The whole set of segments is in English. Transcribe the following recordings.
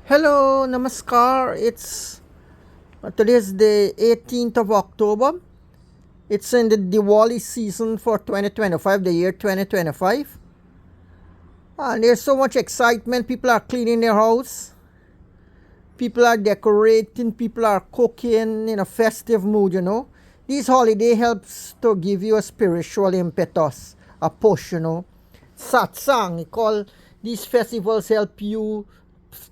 Hello, namaskar. It's today is the 18th of October. It's in the Diwali season for 2025, the year 2025. And there's so much excitement. People are cleaning their house. People are decorating. People are cooking in a festive mood. This holiday helps to give you a spiritual impetus, a push. Satsang, these festivals help you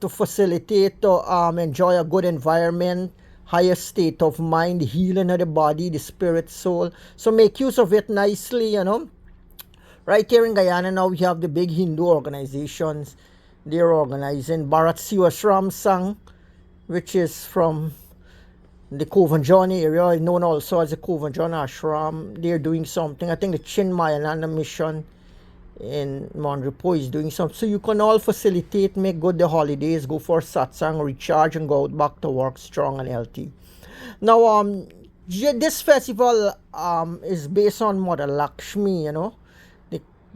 to facilitate to enjoy a good environment, higher state of mind, healing of the body, the spirit, soul. So make use of it nicely. Right here in Guyana now we have the big Hindu organizations. They're organizing Bharat Siwashram Sang, which is from the Kovanjan area, known also as the Kovanjan Ashram. They're doing something. I think the Chinmayananda Mission in Monrepo is doing something. So you can all facilitate, make good the holidays, go for satsang, recharge, and go out back to work strong and healthy. Now, this festival is based on Mother Lakshmi.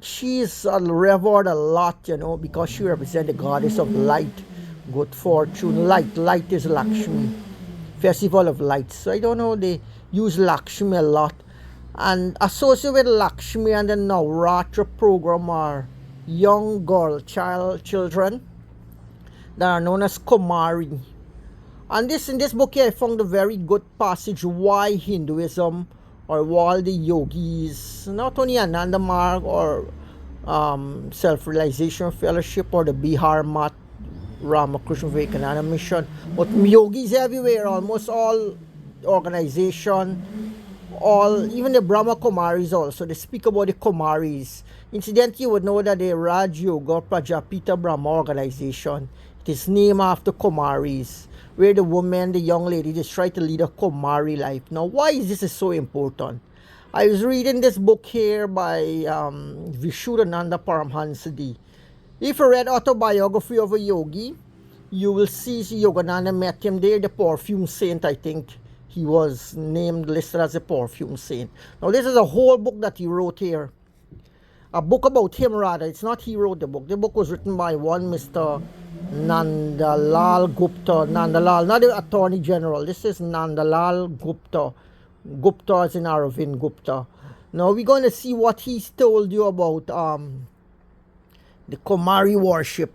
She is revered a lot, because she represents the goddess of light, good fortune. Light is Lakshmi. Festival of lights. So I don't know, they use Lakshmi a lot. And associated with Lakshmi and the Navratra program are young children that are known as Kumari. And in this book here, I found a very good passage why Hinduism or why the yogis, not only Ananda Marg or Self-Realization Fellowship or the Bihar Mat Ramakrishna Vivekananda Mission, but yogis everywhere, almost all organization, even the Brahma Kumaris also, they speak about the Kumaris. Incidentally, you would know that the Raj Yoga Prajapita Brahma organization, it is named after Kumaris, where the women, the young lady, just try to lead a Kumari life. Now, why is this so important? I was reading this book here by Vishuddhananda Paramhansadi. If you read autobiography of a yogi, you will see Yogananda met him there, the perfume saint, I think. He was listed as a perfume saint. Now, this is a whole book that he wrote here. A book about him, rather. It's not he wrote the book. The book was written by one Mr. Nandalal Gupta. Nandalal, not the Attorney General. This is Nandalal Gupta. Gupta as in Aravind Gupta. Now, we're going to see what he's told you about the Kumari worship.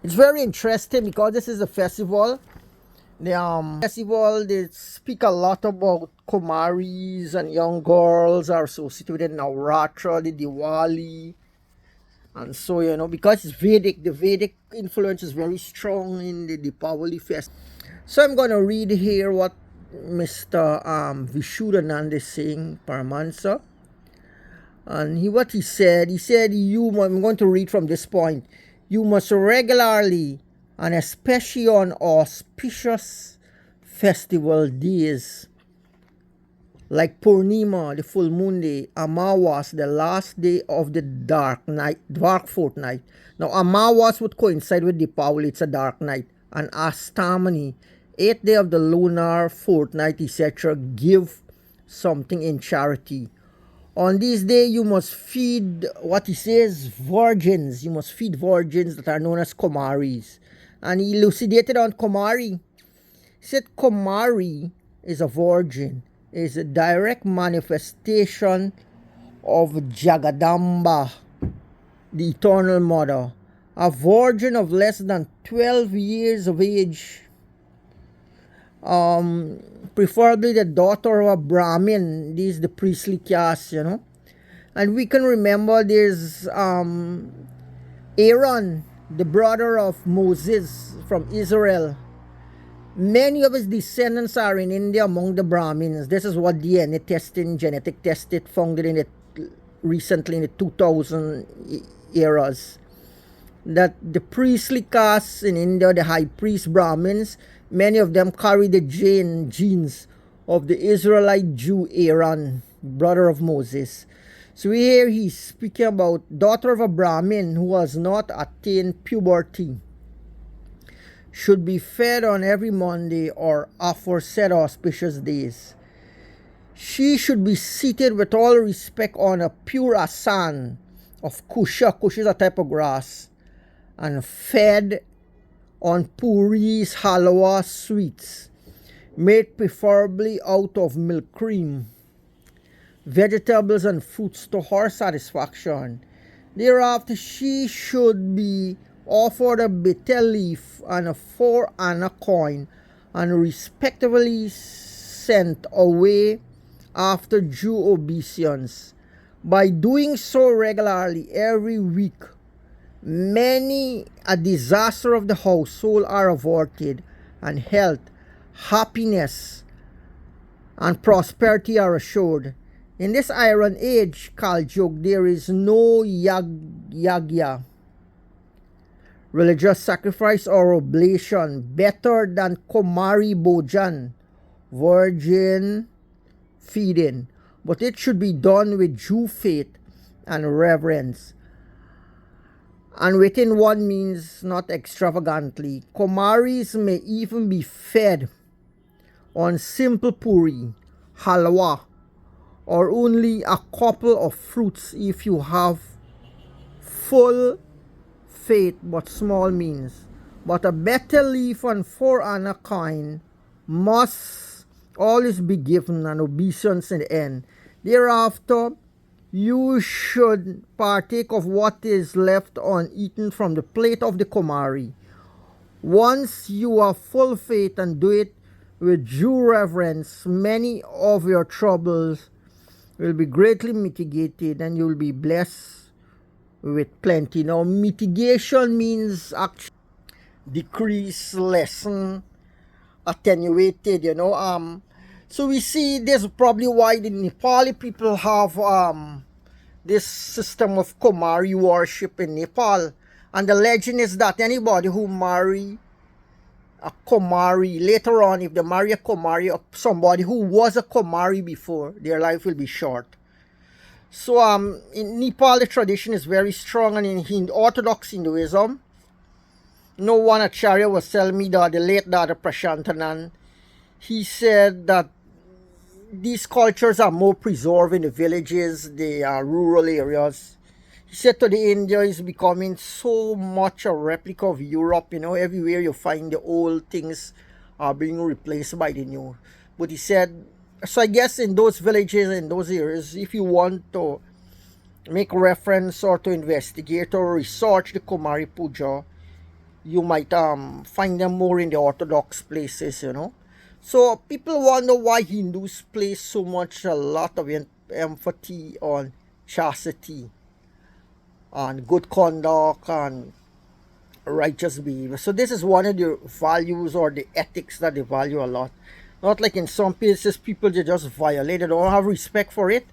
It's very interesting because this is a festival. The festival, they speak a lot about Kumaris and young girls are associated with the Navratra, the Diwali. And so, because it's Vedic, the Vedic influence is very strong in the Diwali fest. So I'm going to read here what Mr. Vishuddhananda is saying, Paramansa. And what he said, I'm going to read from this point. You must regularly, and especially on auspicious festival days like Purnima, the full moon day, Amawas, the last day of the dark fortnight. Now, Amawas would coincide with Deepavali, it's a dark night. And Astamani, 8th day of the lunar fortnight, etc., give something in charity. On this day, you must feed, what he says, virgins. You must feed virgins that are known as Kumaris. And he elucidated on Kumari. He said Kumari is a virgin, is a direct manifestation of Jagadamba, the eternal mother. A virgin of less than 12 years of age, preferably the daughter of a Brahmin. This is the priestly caste, And we can remember there's Aaron, the brother of Moses from Israel. Many of his descendants are in India among the Brahmins. This is what DNA testing, genetic testing, found recently in the 2000 eras. That the priestly castes in India, the high priest Brahmins, many of them carry the genes of the Israelite Jew Aaron, brother of Moses. So here he's speaking about daughter of a Brahmin who has not attained puberty should be fed on every Monday or aforesaid auspicious days. She should be seated with all respect on a pure asan of kusha. Kusha is a type of grass, and fed on puris, halwa sweets, made preferably out of milk cream, vegetables and fruits to her satisfaction. Thereafter, she should be offered a betel leaf and a 4 anna coin and respectively sent away after due obeisance. By doing so regularly every week, many a disaster of the household are averted, and health, happiness, and prosperity are assured. In this Iron Age, Kaljug, there is no yagya, religious sacrifice or oblation, better than Kumari Bhojan, virgin feeding, but it should be done with due faith and reverence, and within one means, not extravagantly. Kumaris may even be fed on simple puri, halwa, or only a couple of fruits if you have full faith but small means. But a better leaf and 4 anna coin must always be given, and obeisance in the end. Thereafter, you should partake of what is left uneaten from the plate of the Kumari. Once you have full faith and do it with due reverence, many of your troubles will be greatly mitigated and you will be blessed with plenty. Now, mitigation means actually decrease, lessen, attenuated, So we see this is probably why the Nepali people have this system of Kumari worship in Nepal. And the legend is that anybody who marry a Kumari later on, if they marry a Kumari or somebody who was a Kumari before, their life will be short. So in Nepal, the tradition is very strong, and in Orthodox Hinduism, no one Acharya was telling me that the late Dada Prashantanan, he said that these cultures are more preserved in the villages, the rural areas. He said today India is becoming so much a replica of Europe, everywhere you find the old things are being replaced by the new. But he said, so I guess in those villages, in those areas, if you want to make reference or to investigate or research the Kumari Puja, you might find them more in the Orthodox places, So people wonder why Hindus place a lot of emphasis on chastity and good conduct and righteous behavior. So this is one of the values or the ethics that they value a lot. Not like in some places people they just violate, they don't have respect for it.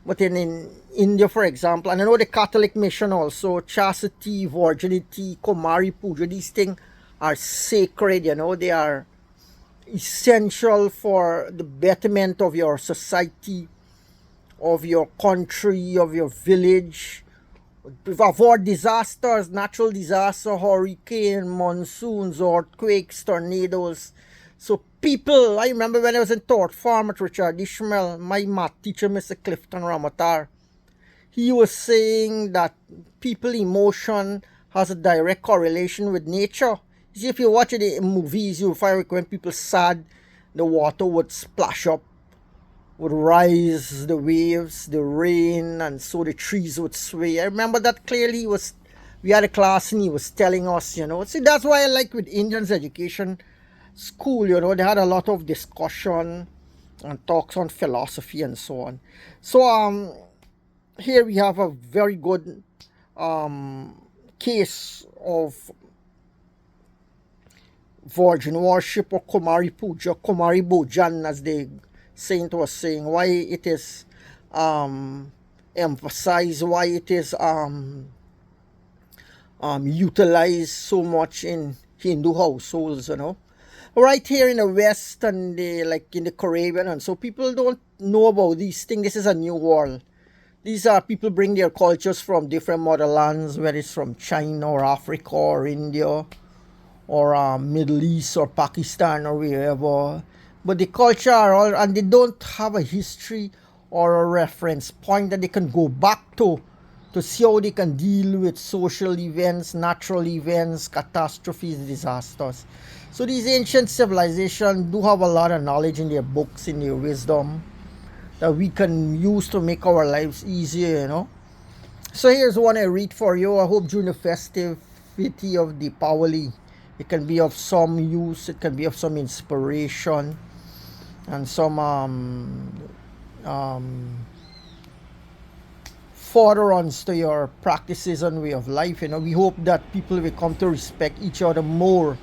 But in India, for example, and I know the Catholic mission also, chastity, virginity, Kumari Puja, these things are sacred, they are essential for the betterment of your society, of your country, of your village. Avoid disasters, natural disaster, hurricane, monsoons, earthquakes, tornadoes. So people, I remember when I was in Thought Farm at Richard Ishmael, my math teacher, Mr. Clifton Ramatar, he was saying that people emotion has a direct correlation with nature. You see, if you watch the movies, you'll find when people sad, the water would splash up, would rise, the waves, the rain, and so the trees would sway. I remember that clearly. We had a class and he was telling us, See, that's why I like with Indians education school, they had a lot of discussion and talks on philosophy and so on. So here we have a very good case of virgin worship or Kumari Puja, Kumari Bhojan, as the saint was saying, why it is emphasized, why it is utilized so much in Hindu households, Right here in the West and like in the Caribbean, and so people don't know about these things. This is a new world. These are people bring their cultures from different motherlands, whether it's from China or Africa or India or Middle East or Pakistan or wherever. But the culture and they don't have a history or a reference point that they can go back to to see how they can deal with social events, natural events, catastrophes, disasters. So these ancient civilizations do have a lot of knowledge in their books, in their wisdom, that we can use to make our lives easier, you know. So here's one I read for you. I hope during the festivity of Diwali, it can be of some use, it can be of some inspiration, and some furtherance to your practices and way of life. You know, we hope that people will come to respect each other more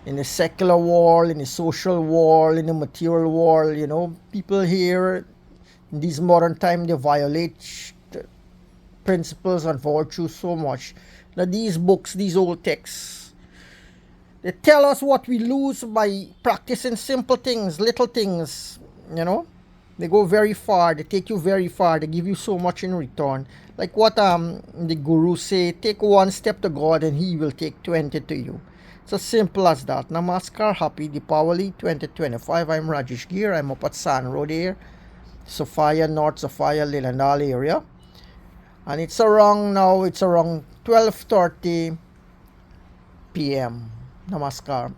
in the secular world, in the social world, in the material world. You know, people here in this modern time, they violate principles and virtues so much that these books, these old texts, they tell us what we lose by practicing simple things, little things, you know. They go very far, they take you very far, they give you so much in return. Like what the guru say, take one step to God and he will take 20 to you. It's as simple as that. Namaskar, happy Diwali 2025. I'm Rajesh Gear. I'm up at Sand Road here, Sophia, North Sophia, Lelandal area. And it's around 12:30 p.m. Namaskar.